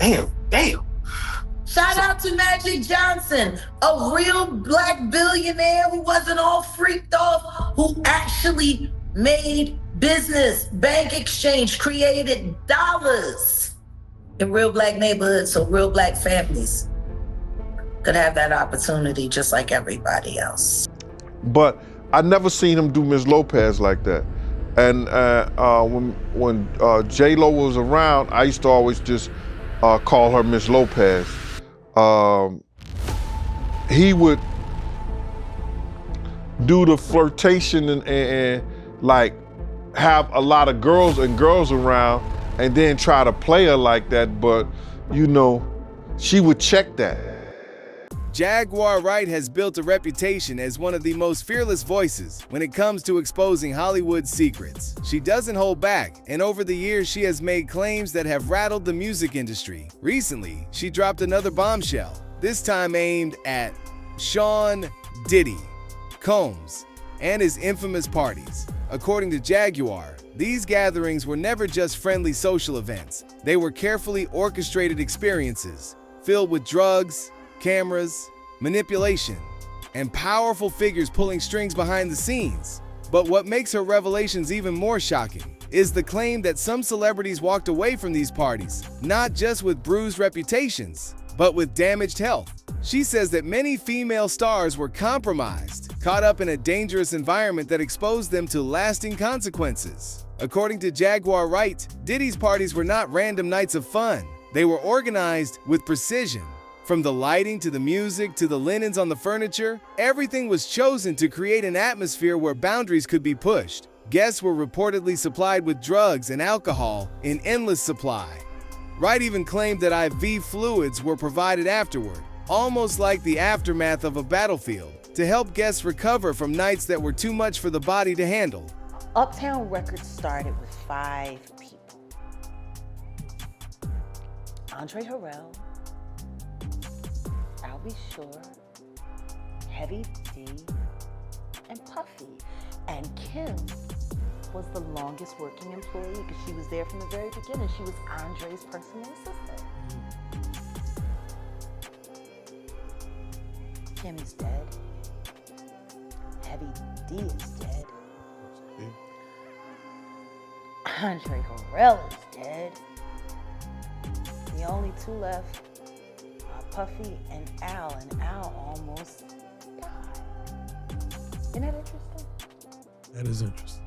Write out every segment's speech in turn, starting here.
Damn. Shout out to Magic Johnson, a real black billionaire who wasn't all freaked off, who actually made business, bank exchange, created dollars in real black neighborhoods so real black families could have that opportunity just like everybody else. But I never seen him do Miss Lopez like that. And when J-Lo was around, I used to always just call her Miss Lopez. He would do the flirtation and like have a lot of girls around and then try to play her like that, but you know, she would check that. Jaguar Wright has built a reputation as one of the most fearless voices when it comes to exposing Hollywood's secrets. She doesn't hold back, and over the years she has made claims that have rattled the music industry. Recently, she dropped another bombshell, this time aimed at Sean Diddy, Combs, and his infamous parties. According to Jaguar, these gatherings were never just friendly social events. They were carefully orchestrated experiences, filled with drugs, cameras, manipulation, and powerful figures pulling strings behind the scenes. But what makes her revelations even more shocking is the claim that some celebrities walked away from these parties, not just with bruised reputations, but with damaged health. She says that many female stars were compromised, caught up in a dangerous environment that exposed them to lasting consequences. According to Jaguar Wright, Diddy's parties were not random nights of fun. They were organized with precision. From the lighting to the music to the linens on the furniture, everything was chosen to create an atmosphere where boundaries could be pushed. Guests were reportedly supplied with drugs and alcohol in endless supply. Wright even claimed that IV fluids were provided afterward, almost like the aftermath of a battlefield, to help guests recover from nights that were too much for the body to handle. Uptown Records started with 5 people. Andre Harrell, I'll Be Sure, Heavy D, and Puffy. And Kim was the longest working employee because she was there from the very beginning. She was Andre's personal assistant. Kim is dead. Heavy D is dead. Andre Harrell is dead. The only 2 left are Puffy and Al almost died. Isn't that interesting? That is interesting.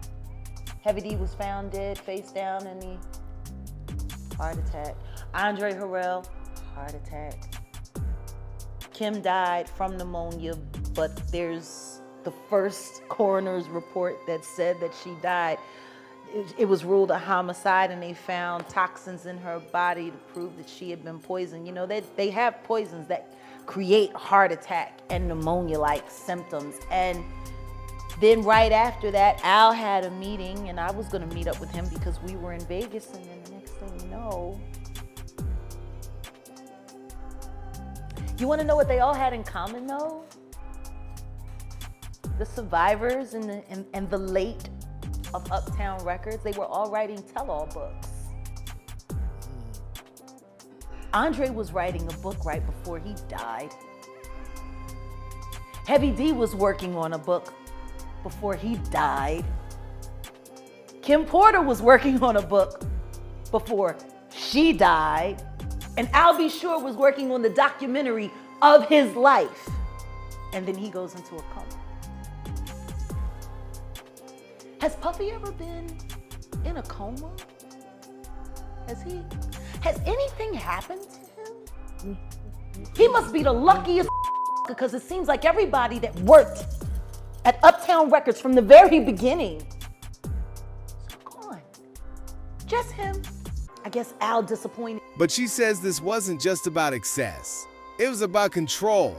Heavy D was found dead, face down in the heart attack. Andre Harrell, heart attack. Kim died from pneumonia, but there's the first coroner's report that said that she died. It was ruled a homicide, and they found toxins in her body to prove that she had been poisoned. You know, they have poisons that create heart attack and pneumonia-like symptoms. And then right after that, Al had a meeting, and I was gonna meet up with him because we were in Vegas, and then the next thing you know, you wanna know what they all had in common though? The survivors and the late of Uptown Records, they were all writing tell-all books. Andre was writing a book right before he died. Heavy D was working on a book before he died. Kim Porter was working on a book before she died. And I'll Be Sure was working on the documentary of his life. And then he goes into a coma. Has Puffy ever been in a coma? Has anything happened to him? He must be the luckiest because it seems like everybody that worked at Uptown Records from the very beginning is gone. Just him. I guess Al disappointed. But she says this wasn't just about excess. It was about control.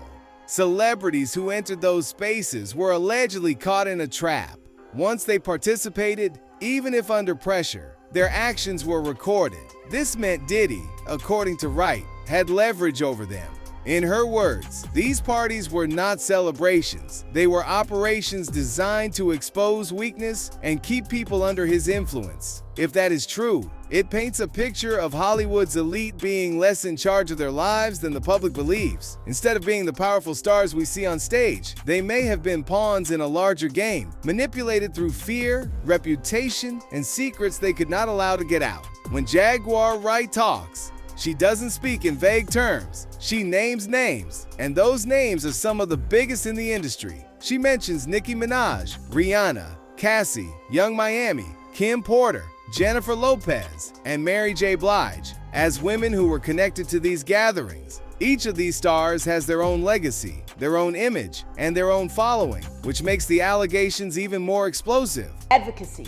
Celebrities who entered those spaces were allegedly caught in a trap. Once they participated, even if under pressure, their actions were recorded. This meant Diddy, according to Wright, had leverage over them. In her words, these parties were not celebrations. They were operations designed to expose weakness and keep people under his influence. If that is true, it paints a picture of Hollywood's elite being less in charge of their lives than the public believes. Instead of being the powerful stars we see on stage, they may have been pawns in a larger game, manipulated through fear, reputation, and secrets they could not allow to get out. When Jaguar Wright talks, she doesn't speak in vague terms. She names names, and those names are some of the biggest in the industry. She mentions Nicki Minaj, Rihanna, Cassie, Young Miami, Kim Porter, Jennifer Lopez, and Mary J. Blige as women who were connected to these gatherings. Each of these stars has their own legacy, their own image, and their own following, which makes the allegations even more explosive. Advocacy.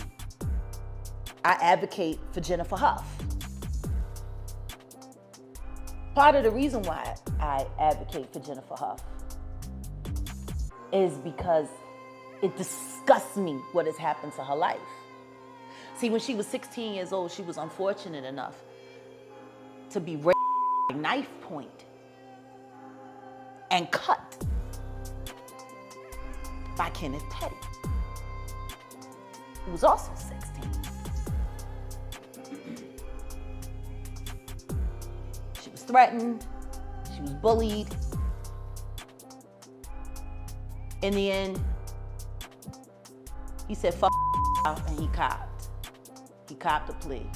I advocate for Jennifer Huff. Part of the reason why I advocate for Jennifer Huff is because it disgusts me what has happened to her life. See, when she was 16 years old, she was unfortunate enough to be raped at knife point and cut by Kenneth Petty, who was also 16. She was threatened, she was bullied. In the end, he said, fuck out, and he copped. He copped a plea,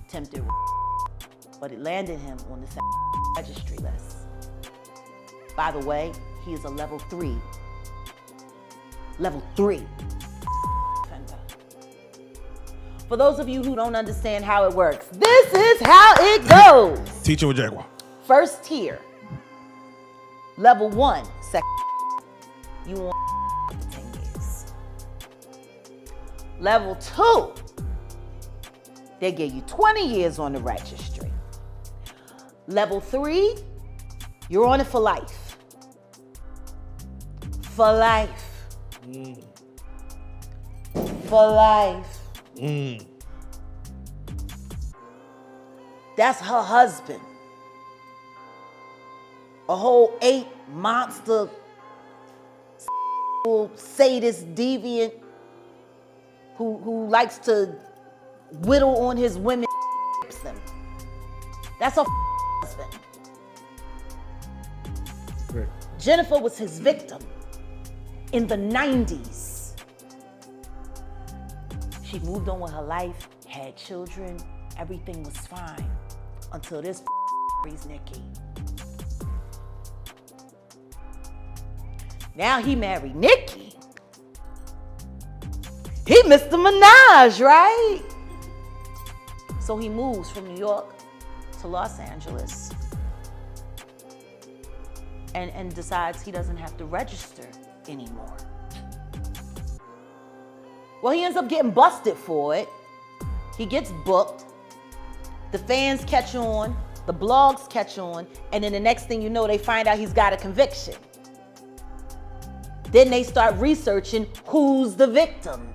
attempted, but it landed him on the registry list. By the way, he is a level 3 offender. For those of you who don't understand how it works, this is how it goes. Teaching with Jaguar. First tier, level 1, you want for 10 years. Level 2, they gave you 20 years on the registry. Level 3, you're on it for life. For life. For life. That's her husband. A whole 8 monster, sadist, deviant, who likes to whittle on his women, them. That's her husband. Right. Jennifer was his victim in the 90s. She moved on with her life, had children, everything was fine until this marries Nicki. Now he married Nicki. He Mr. Minaj, right? So he moves from New York to Los Angeles and decides he doesn't have to register anymore. Well, he ends up getting busted for it. He gets booked. The fans catch on, the blogs catch on, and then the next thing you know, they find out he's got a conviction. Then they start researching who's the victim.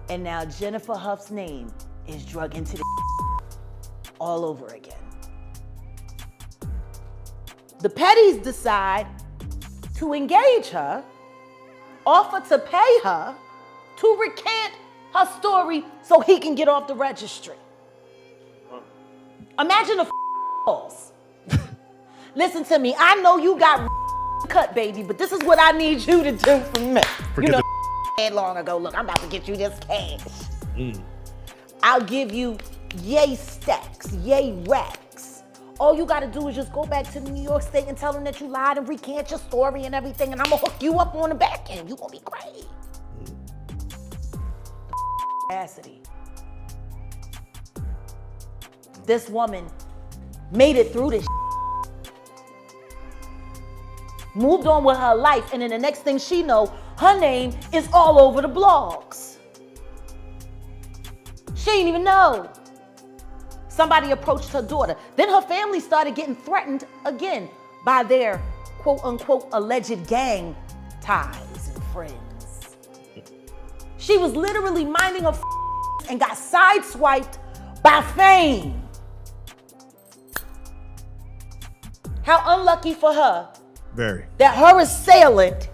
And now Jennifer Huff's name is drug into the all over again. The Pettys decide to engage her, offer to pay her to recant her story so he can get off the registry. Imagine the balls. Listen to me, I know you got cut, baby, but this is what I need you to do for me. Forget you know, long ago, look, I'm about to get you this cash. I'll give you yay stacks, yay racks. All you gotta do is just go back to New York State and tell them that you lied and recant your story and everything, and I'm gonna hook you up on the back end. You gonna be great. Capacity. This woman made it through this. Moved on with her life, and then the next thing she know, her name is all over the blogs. She didn't even know. Somebody approached her daughter. Then her family started getting threatened again by their quote unquote alleged gang ties and friends. She was literally minding her and got sideswiped by fame. How unlucky for her Very. that her assailant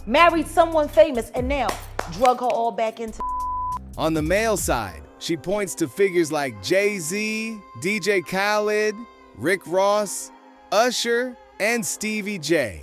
married someone famous and now drug her all back into. On the male side, she points to figures like Jay-Z, DJ Khaled, Rick Ross, Usher, and Stevie J.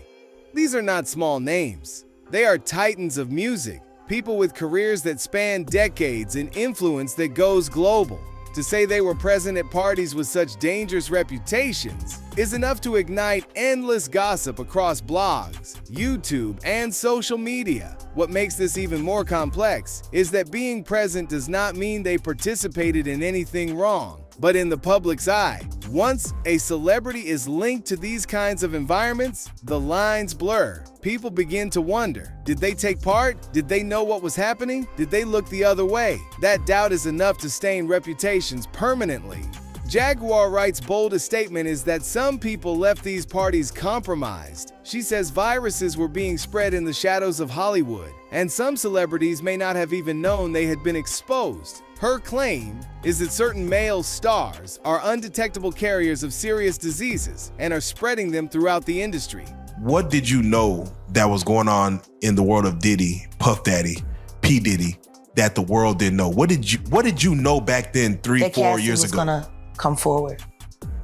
These are not small names. They are titans of music, people with careers that span decades and influence that goes global. To say they were present at parties with such dangerous reputations is enough to ignite endless gossip across blogs, YouTube, and social media. What makes this even more complex is that being present does not mean they participated in anything wrong, but in the public's eye. Once a celebrity is linked to these kinds of environments, the lines blur. People begin to wonder, did they take part? Did they know what was happening? Did they look the other way? That doubt is enough to stain reputations permanently. Jaguar Wright's boldest statement is that some people left these parties compromised. She says viruses were being spread in the shadows of Hollywood, and some celebrities may not have even known they had been exposed. Her claim is that certain male stars are undetectable carriers of serious diseases and are spreading them throughout the industry. What did you know that was going on in the world of Diddy, Puff Daddy, P. Diddy, that the world didn't know? What did you know back then, 3-4 years ago? Gonna come forward.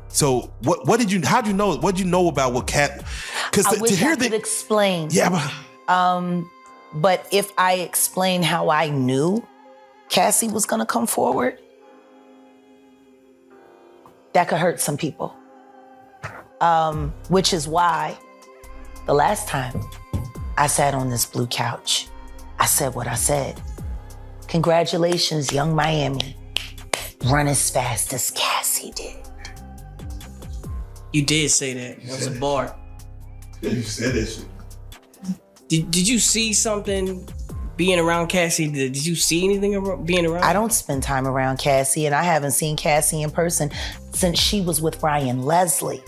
So how'd you know? What'd you know about what Cat? Because I wish to hear I could explain. Yeah, But if I explain how I knew Cassie was gonna come forward, that could hurt some people. Which is why the last time I sat on this blue couch, I said what I said. Congratulations, young Miami. Run as fast as Cassie did. You did say that. That was a bar. you said that shit. Did you see something being around Cassie? Did you see anything being around? I don't spend time around Cassie, and I haven't seen Cassie in person since she was with Ryan Leslie.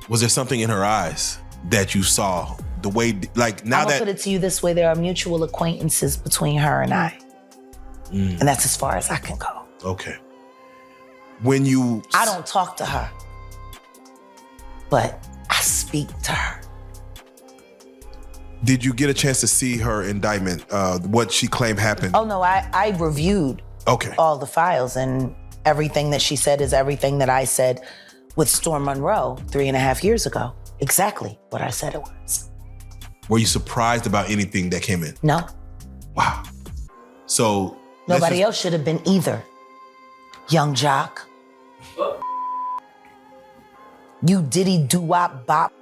Was there something in her eyes that you saw? The way, like now I'm gonna put it to you this way: there are mutual acquaintances between her and I, and that's as far as I can go. Okay. When you, I don't talk to her, but I speak to her. Did you get a chance to see her indictment? What she claimed happened? Oh no, I reviewed all the files, and everything that she said is everything that I said with Storm Monroe 3.5 years ago. Exactly what I said it was. Were you surprised about anything that came in? No. Wow. So nobody else should have been either. Young Jock. You Diddy doo-wop bop.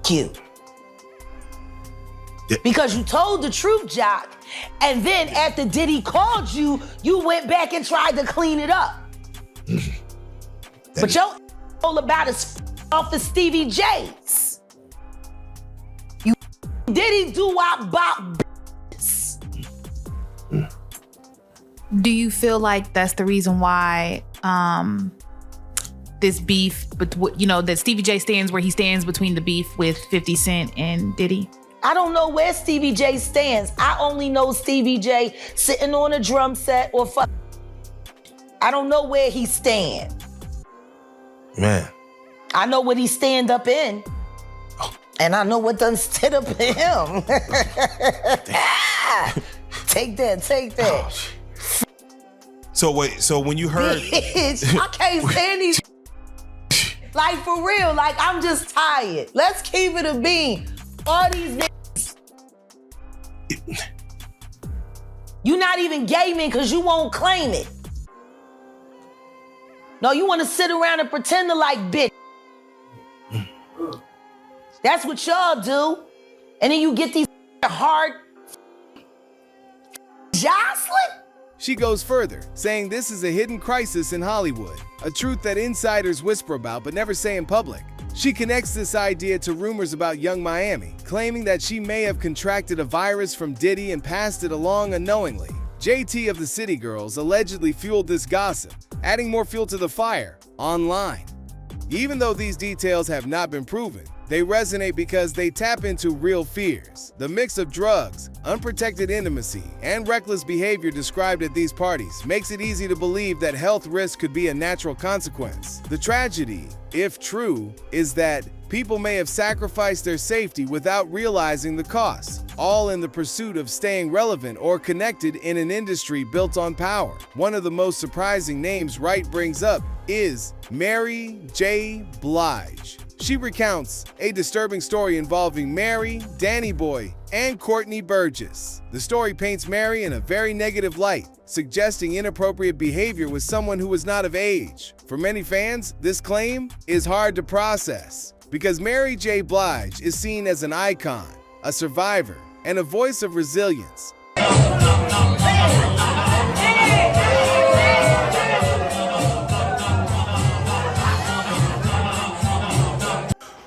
You. Because you told the truth, Jock, and then after Diddy called you, you went back and tried to clean it up. But your all about is off of Stevie J's. You Diddy doo-wop bop. Do you feel like that's the reason why this beef, that Stevie J stands where he stands between the beef with 50 Cent and Diddy? I don't know where Stevie J stands. I only know Stevie J sitting on a drum set or fuck. I don't know where he stand. Man. I know what he stand up in. And I know what done stood up in him. Take that. Oh, so wait, so when you heard... Bitch, I can't stand these. Like for real, like I'm just tired. Let's keep it a bean. All these niggas. You not even gaming because you won't claim it. No, you want to sit around and pretend to like bitch. That's what y'all do. And then you get these hard jostling. She goes further, saying this is a hidden crisis in Hollywood, a truth that insiders whisper about but never say in public. She connects this idea to rumors about Young Miami, claiming that she may have contracted a virus from Diddy and passed it along unknowingly. JT of the City Girls allegedly fueled this gossip, adding more fuel to the fire online. Even though these details have not been proven, They resonate because they tap into real fears. The mix of drugs, unprotected intimacy, and reckless behavior described at these parties makes it easy to believe that health risk could be a natural consequence. The tragedy, if true, is that people may have sacrificed their safety without realizing the costs, all in the pursuit of staying relevant or connected in an industry built on power. One of the most surprising names Wright brings up is Mary J. Blige. She recounts a disturbing story involving Mary, Danny Boy, and Courtney Burgess. The story paints Mary in a very negative light, suggesting inappropriate behavior with someone who was not of age. For many fans, this claim is hard to process because Mary J. Blige is seen as an icon, a survivor, and a voice of resilience.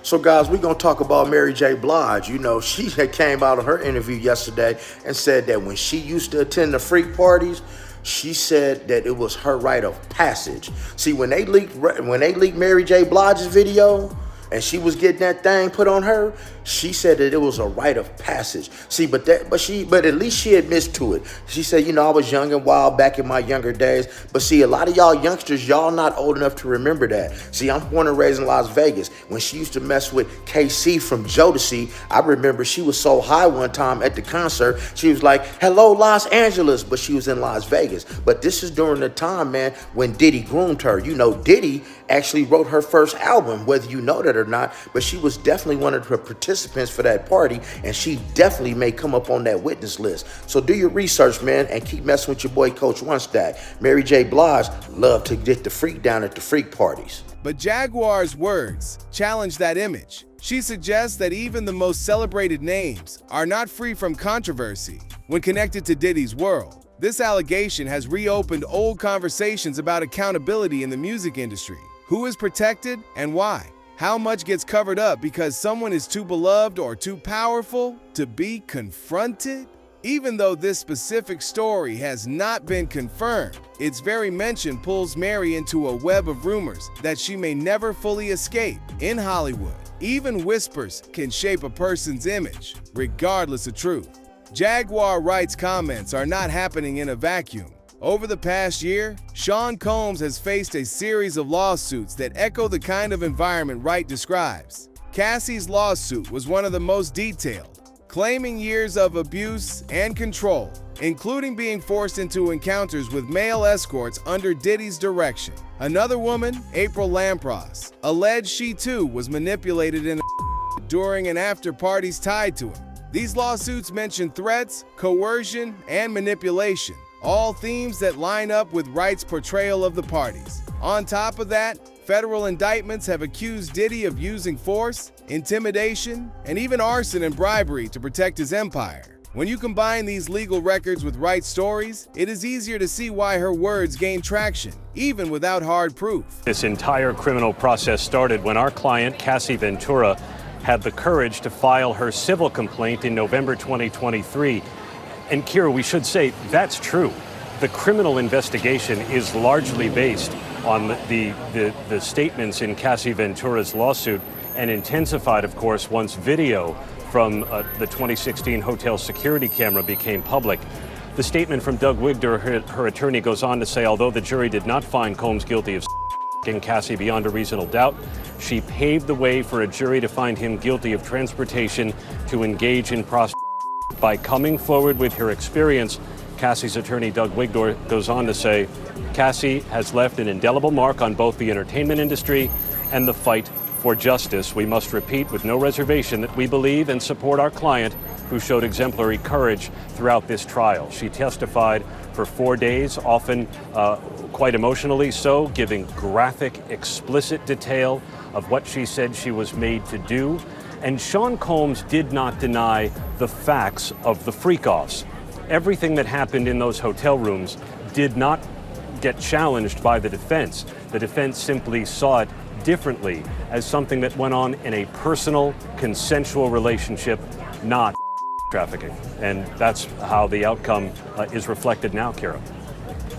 So guys, we're gonna talk about Mary J. Blige. You know, she had came out of her interview yesterday and said that when she used to attend the freak parties, she said that it was her rite of passage. See, when they leaked Mary J. Blige's video and she was getting that thing put on her, she said that it was a rite of passage. See, but at least she admits to it. She said, you know, I was young and wild back in my younger days. But see, a lot of y'all youngsters, y'all not old enough to remember that. See, I'm born and raised in Las Vegas. When she used to mess with KC from Jodeci, I remember she was so high one time at the concert, she was like, hello, Los Angeles, but she was in Las Vegas. But this is during the time, man, when Diddy groomed her. You know, Diddy actually wrote her first album, whether you know that or not, but she was definitely one of the participants for that party, and she definitely may come up on that witness list. So do your research, man, and keep messing with your boy Coach One Stack. Mary J. Blige loved to get the freak down at the freak parties. But Jaguar's words challenge that image. She suggests that even the most celebrated names are not free from controversy when connected to Diddy's world. This allegation has reopened old conversations about accountability in the music industry. Who is protected and why? How much gets covered up because someone is too beloved or too powerful to be confronted? Even though this specific story has not been confirmed, its very mention pulls Mary into a web of rumors that she may never fully escape. In Hollywood, even whispers can shape a person's image, regardless of truth. Jaguar Wright's comments are not happening in a vacuum. Over the past year, Sean Combs has faced a series of lawsuits that echo the kind of environment Wright describes. Cassie's lawsuit was one of the most detailed, claiming years of abuse and control, including being forced into encounters with male escorts under Diddy's direction. Another woman, April Lampros, alleged she too was manipulated in during and after parties tied to him. These lawsuits mention threats, coercion, and manipulation, all themes that line up with Wright's portrayal of the parties. On top of that, federal indictments have accused Diddy of using force, intimidation, and even arson and bribery to protect his empire. When you combine these legal records with Wright's stories, it is easier to see why her words gain traction, even without hard proof. This entire criminal process started when our client, Cassie Ventura, had the courage to file her civil complaint in November 2023. And Kira, we should say that's true. The criminal investigation is largely based on the statements in Cassie Ventura's lawsuit and intensified, of course, once video from the 2016 hotel security camera became public. The statement from Doug Wigder, her attorney, goes on to say, although the jury did not find Combs guilty of and Cassie beyond a reasonable doubt, she paved the way for a jury to find him guilty of transportation to engage in prostitution. By coming forward with her experience, Cassie's attorney Doug Wigdor goes on to say, Cassie has left an indelible mark on both the entertainment industry and the fight for justice. We must repeat with no reservation that we believe and support our client, who showed exemplary courage throughout this trial. She testified for 4 days, often quite emotionally so, giving graphic, explicit detail of what she said she was made to do. And Sean Combs did not deny the facts of the freak-offs. Everything that happened in those hotel rooms did not get challenged by the defense. The defense simply saw it differently, as something that went on in a personal, consensual relationship, not trafficking. And that's how the outcome is reflected now, Kira.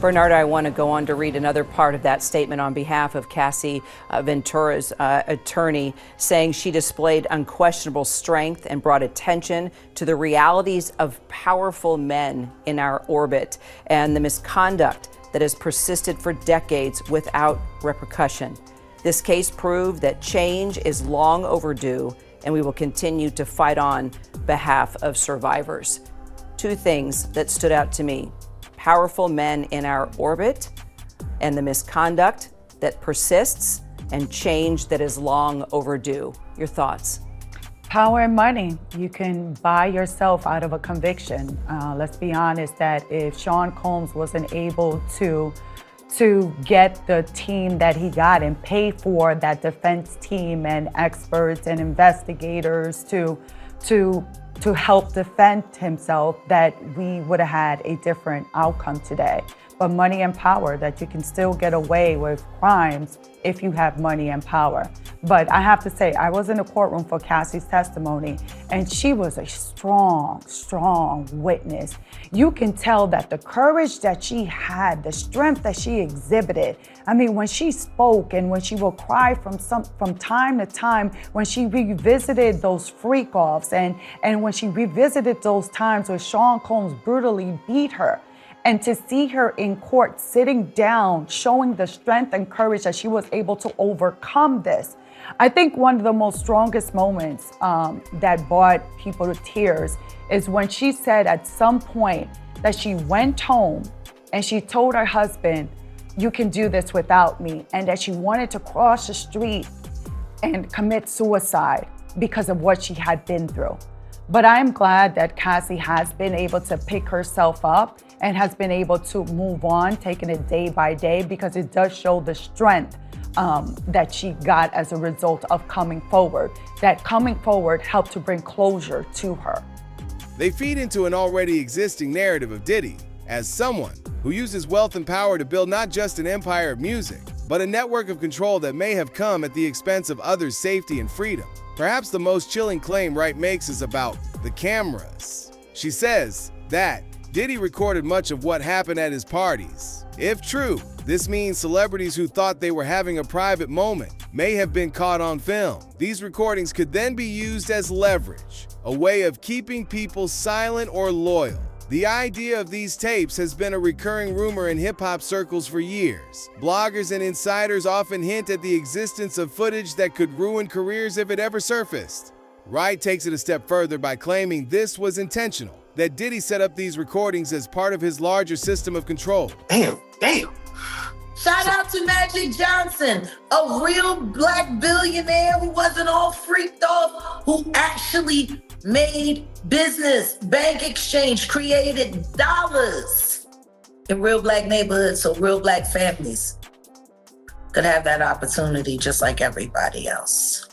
Bernardo, I want to go on to read another part of that statement on behalf of Cassie Ventura's attorney, saying she displayed unquestionable strength and brought attention to the realities of powerful men in our orbit and the misconduct that has persisted for decades without repercussion. This case proved that change is long overdue, and we will continue to fight on behalf of survivors. Two things that stood out to me: powerful men in our orbit and the misconduct that persists, and change that is long overdue. Your thoughts? Power and money. You can buy yourself out of a conviction. Let's be honest that if Sean Combs wasn't able to get the team that he got and pay for that defense team and experts and investigators to help defend himself, that we would have had a different outcome today. But money and power, that you can still get away with crimes if you have money and power. But I have to say, I was in the courtroom for Cassie's testimony, and she was a strong, strong witness. You can tell that the courage that she had, the strength that she exhibited. I mean, when she spoke and when she would cry from time to time, when she revisited those freak-offs and when she revisited those times when Sean Combs brutally beat her, and to see her in court sitting down, showing the strength and courage that she was able to overcome this. I think one of the most strongest moments that brought people to tears is when she said at some point that she went home and she told her husband, "You can do this without me," and that she wanted to cross the street and commit suicide because of what she had been through. But I'm glad that Cassie has been able to pick herself up and has been able to move on, taking it day by day, because it does show the strength that she got as a result of coming forward. That coming forward helped to bring closure to her. They feed into an already existing narrative of Diddy as someone who uses wealth and power to build not just an empire of music, but a network of control that may have come at the expense of others' safety and freedom. Perhaps the most chilling claim Wright makes is about the cameras. She says that Diddy recorded much of what happened at his parties. If true, this means celebrities who thought they were having a private moment may have been caught on film. These recordings could then be used as leverage, a way of keeping people silent or loyal. The idea of these tapes has been a recurring rumor in hip-hop circles for years. Bloggers and insiders often hint at the existence of footage that could ruin careers if it ever surfaced. Wright takes it a step further by claiming this was intentional, that Diddy set up these recordings as part of his larger system of control. Damn. Shout out to Magic Johnson, a real black billionaire who wasn't all freaked off, who actually made business, bank exchange, created dollars in real black neighborhoods so real black families could have that opportunity just like everybody else.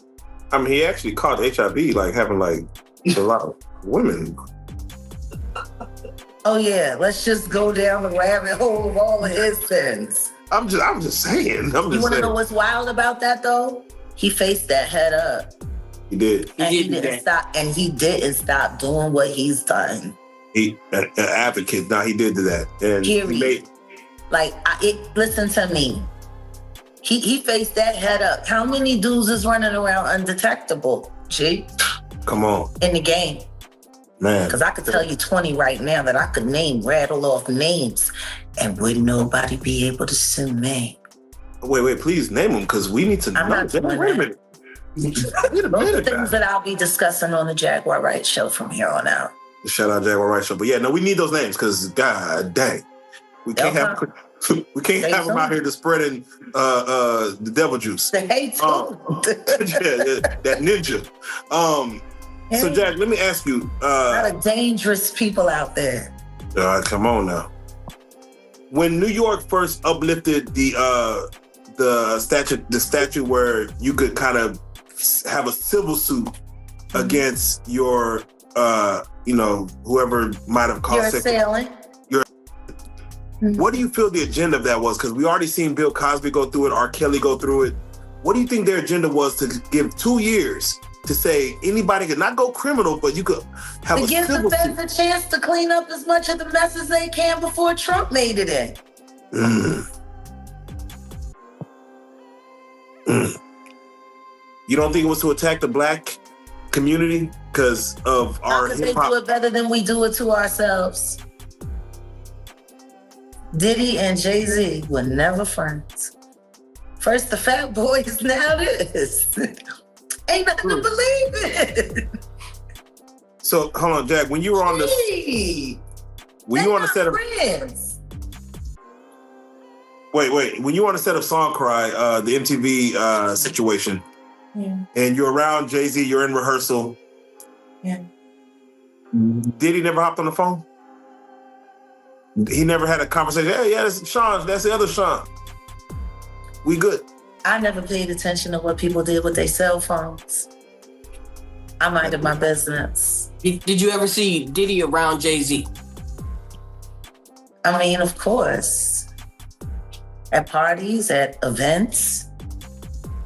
I mean, he actually caught HIV, like having like a lot of women. Oh yeah, let's just go down the rabbit hole of all of his sins. I'm just saying. You want to know what's wild about that though? He faced that head up. He did. And he didn't stop doing what he's done. He an advocate. Now he did do that. And period. Listen to me. He faced that head up. How many dudes is running around undetectable, G? Come on. In the game. Man. Because I could tell you 20 right now that I could rattle off names, and wouldn't nobody be able to sue me. Wait, please name them, because we need to know. Wait a minute. Those are things that I'll be discussing on the Jaguar Wright show from here on out. Shout out Jaguar Wright show. But yeah, no, we need those names, because god dang. We can't have them out here just spreading the devil juice. The hate that ninja. So Jack, let me ask you. A lot of dangerous people out there. Come on now. When New York first uplifted the statute where you could kind of have a civil suit against your whoever might have caused your assailant. What do you feel the agenda of that was? Because we already seen Bill Cosby go through it, R. Kelly go through it. What do you think their agenda was to give 2 years to say anybody could not go criminal, but you could have a civil suit? To give the feds a chance to clean up as much of the mess as they can before Trump made it in. You don't think it was to attack the black community because of our Because they hip hop? do it better than we do it to ourselves. Diddy and Jay-Z were never friends. First the Fat Boys, now this. Ain't nothing to believe it. So hold on, Jack. When you were on the, when you were on the set of friends. wait, when you were on the set of Song Cry, the MTV situation, and you're around Jay-Z, you're in rehearsal. Yeah. Diddy never hopped on the phone? He never had a conversation. Hey, yeah, that's Sean. That's the other Sean. We good. I never paid attention to what people did with their cell phones. I minded my business. Did you ever see Diddy around Jay-Z? I mean, of course. At parties, at events.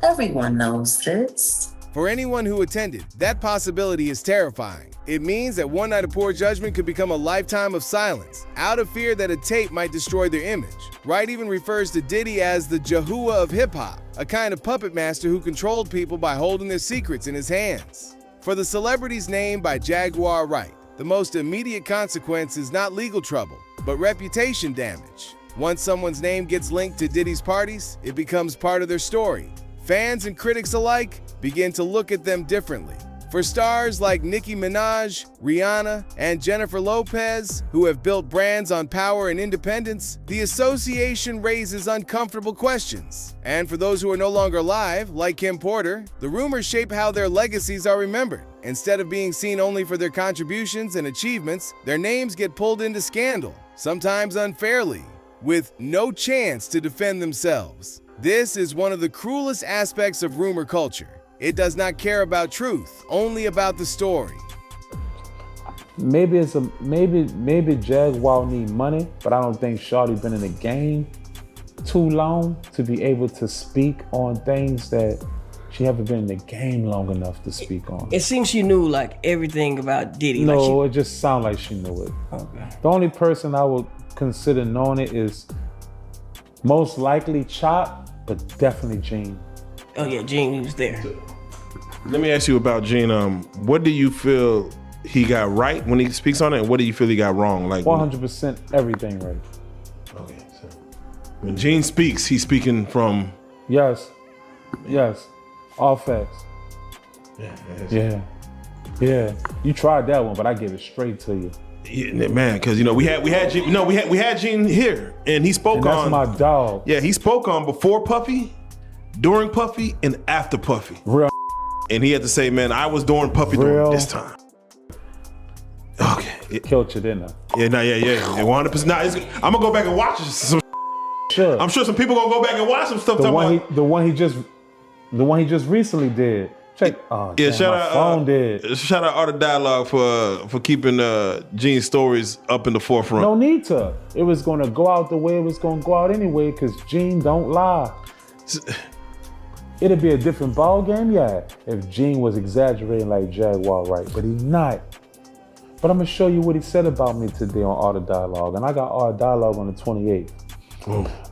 Everyone knows this. For anyone who attended, that possibility is terrifying. It means that one night of poor judgment could become a lifetime of silence, out of fear that a tape might destroy their image. Wright even refers to Diddy as the Jaguar of hip-hop, a kind of puppet master who controlled people by holding their secrets in his hands. For the celebrities named by Jaguar Wright, the most immediate consequence is not legal trouble, but reputation damage. Once someone's name gets linked to Diddy's parties, it becomes part of their story. Fans and critics alike begin to look at them differently. For stars like Nicki Minaj, Rihanna, and Jennifer Lopez, who have built brands on power and independence, the association raises uncomfortable questions. And for those who are no longer alive, like Kim Porter, the rumors shape how their legacies are remembered. Instead of being seen only for their contributions and achievements, their names get pulled into scandal, sometimes unfairly, with no chance to defend themselves. This is one of the cruelest aspects of rumor culture. It does not care about truth, only about the story. Maybe Jaguar need money, but I don't think Shawty been in the game too long to be able to speak on things that she haven't been in the game long enough to speak on. It seems she knew like everything about Diddy. No, it just sounds like she knew it. Okay. The only person I would consider knowing it is most likely Chop, but definitely Gene. Oh yeah, Gene was there. Let me ask you about Gene. What do you feel he got right when he speaks on it, and what do you feel he got wrong? Like 100% everything right. Okay, so when Gene speaks, he's speaking from yes, all facts. Yeah. You tried that one, but I gave it straight to you. Yeah, man, because we had Gene here, and he spoke and that's on my dog. Yeah, he spoke on before Puffy, during Puffy, and after Puffy. Real. And he had to say, man, I was during Puffy during this time. Okay. It killed you, didn't it? Yeah. 100%. Nah, I'm gonna go back and watch some. Sure. I'm sure some people gonna go back and watch some stuff. The one he just recently did. Check. Oh, yeah, damn, shout out Art of Dialogue for keeping Gene's stories up in the forefront. No need to. It was gonna go out the way it was gonna go out anyway, because Gene don't lie. It'd be a different ball game, yeah, if Gene was exaggerating like Jaguar Wright, but he's not. But I'm gonna show you what he said about me today on Art of Dialogue, and I got Art of Dialogue on the 28th.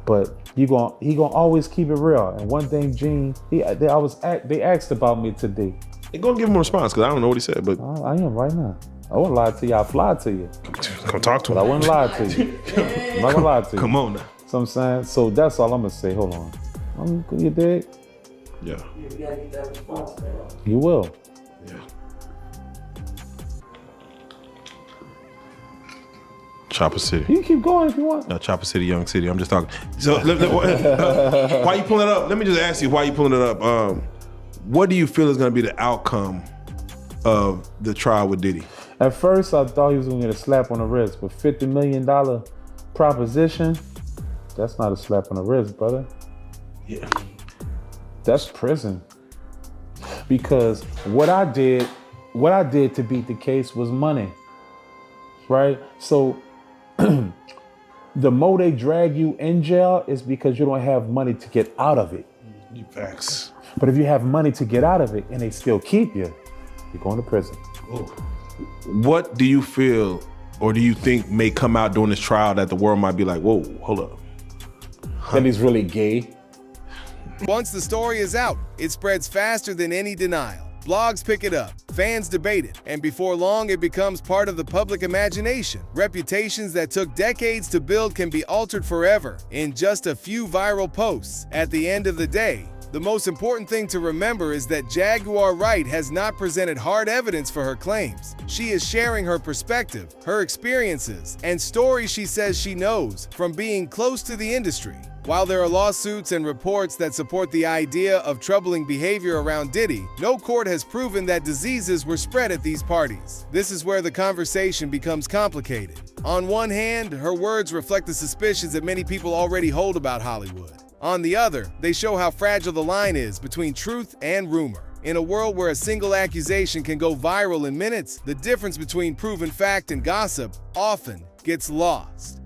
But he gonna always keep it real. And one thing, Gene, they asked about me today. They gonna give him a response because I don't know what he said, but I am right now. I wouldn't lie to you. I'll fly to you. Come talk to him. But I wouldn't lie to you. I'm not gonna lie to you. Come on now. So I'm saying. So that's all I'm gonna say. Hold on. You dig? Yeah. You gotta get that response. You will. Yeah. Chopper City. You can keep going if you want. No, Chopper City, Young City. I'm just talking. So, why you pulling it up? Let me just ask you why you pulling it up. What do you feel is going to be the outcome of the trial with Diddy? At first, I thought he was going to get a slap on the wrist, but $50 million proposition, that's not a slap on the wrist, brother. Yeah. That's prison. Because what I did to beat the case was money, right? So the more they drag you in jail is because you don't have money to get out of it. Facts. But if you have money to get out of it and they still keep you, you're going to prison. Ooh. What do you feel or do you think may come out during this trial that the world might be like, whoa, hold up? that he's really gay. Once the story is out, it spreads faster than any denial. Blogs pick it up, fans debate it, and before long it becomes part of the public imagination. Reputations that took decades to build can be altered forever in just a few viral posts. At the end of the day, the most important thing to remember is that Jaguar Wright has not presented hard evidence for her claims. She is sharing her perspective, her experiences, and stories she says she knows from being close to the industry. While there are lawsuits and reports that support the idea of troubling behavior around Diddy, no court has proven that diseases were spread at these parties. This is where the conversation becomes complicated. On one hand, her words reflect the suspicions that many people already hold about Hollywood. On the other, they show how fragile the line is between truth and rumor. In a world where a single accusation can go viral in minutes, the difference between proven fact and gossip often gets lost.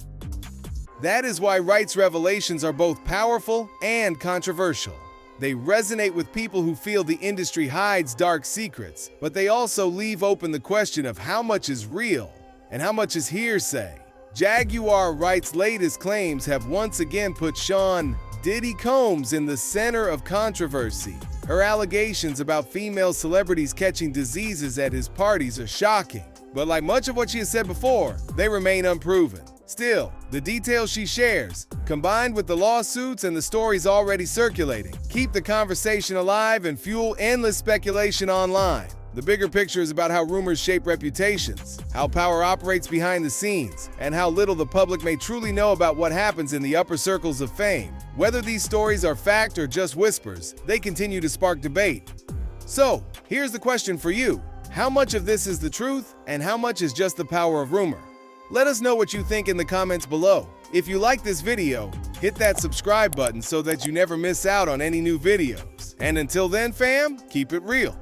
That is why Wright's revelations are both powerful and controversial. They resonate with people who feel the industry hides dark secrets, but they also leave open the question of how much is real and how much is hearsay. Jaguar Wright's latest claims have once again put Sean Diddy Combs in the center of controversy. Her allegations about female celebrities catching diseases at his parties are shocking, but like much of what she has said before, they remain unproven. Still, the details she shares, combined with the lawsuits and the stories already circulating, keep the conversation alive and fuel endless speculation online. The bigger picture is about how rumors shape reputations, how power operates behind the scenes, and how little the public may truly know about what happens in the upper circles of fame. Whether these stories are fact or just whispers, they continue to spark debate. So, here's the question for you. How much of this is the truth, and how much is just the power of rumor? Let us know what you think in the comments below. If you like this video, hit that subscribe button so that you never miss out on any new videos. And until then, fam, keep it real.